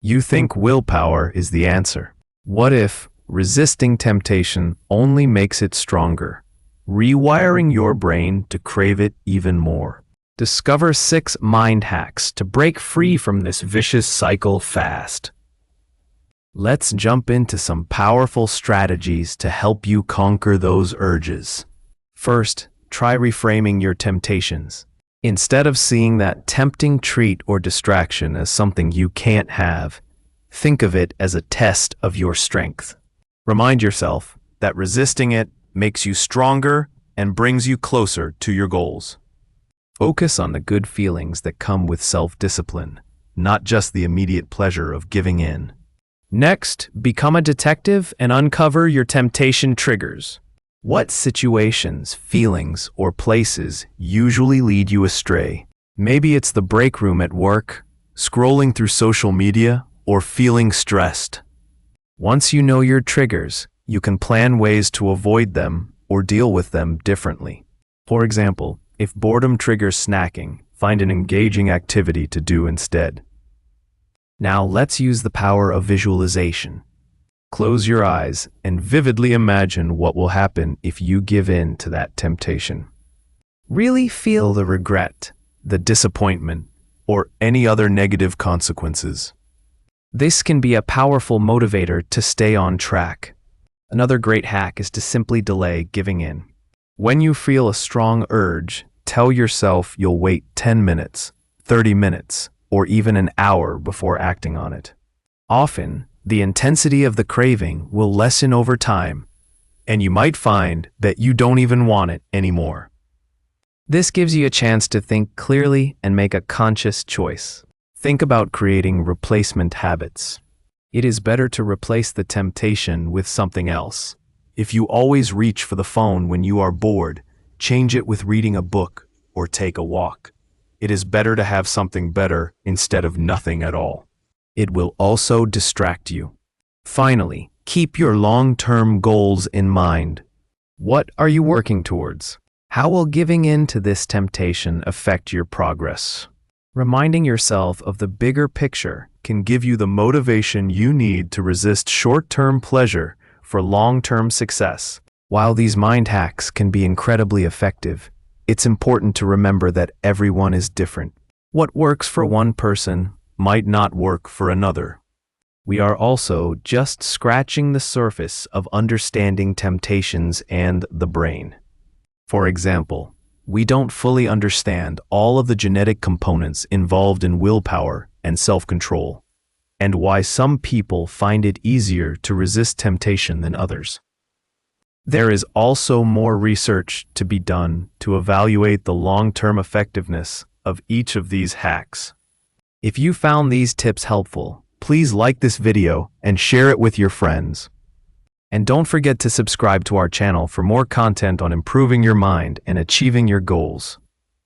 You think willpower is the answer. What if resisting temptation only makes it stronger, rewiring your brain to crave it even more? Discover 6 mind hacks to break free from this vicious cycle fast. Let's jump into some powerful strategies to help you conquer those urges. First, try reframing your temptations. Instead of seeing that tempting treat or distraction as something you can't have, think of it as a test of your strength. Remind yourself that resisting it makes you stronger and brings you closer to your goals. Focus on the good feelings that come with self-discipline, not just the immediate pleasure of giving in. Next, become a detective and uncover your temptation triggers. What situations, feelings, or places usually lead you astray? Maybe it's the break room at work, scrolling through social media, or feeling stressed. Once you know your triggers, you can plan ways to avoid them or deal with them differently. For example, if boredom triggers snacking, find an engaging activity to do instead. Now let's use the power of visualization. Close your eyes and vividly imagine what will happen if you give in to that temptation. Really feel the regret, the disappointment, or any other negative consequences. This can be a powerful motivator to stay on track. Another great hack is to simply delay giving in. When you feel a strong urge, tell yourself you'll wait 10 minutes, 30 minutes, or even an hour before acting on it. Often, the intensity of the craving will lessen over time, and you might find that you don't even want it anymore. This gives you a chance to think clearly and make a conscious choice. Think about creating replacement habits. It is better to replace the temptation with something else. If you always reach for the phone when you are bored, change it with reading a book or take a walk. It is better to have something better instead of nothing at all. It will also distract you. Finally, keep your long-term goals in mind. What are you working towards? How will giving in to this temptation affect your progress? Reminding yourself of the bigger picture can give you the motivation you need to resist short-term pleasure for long-term success. While these mind hacks can be incredibly effective, it's important to remember that everyone is different. What works for one person might not work for another. We are also just scratching the surface of understanding temptations and the brain. For example, we don't fully understand all of the genetic components involved in willpower and self-control, and why some people find it easier to resist temptation than others. There is also more research to be done to evaluate the long-term effectiveness of each of these hacks. If you found these tips helpful, please like this video and share it with your friends. And don't forget to subscribe to our channel for more content on improving your mind and achieving your goals.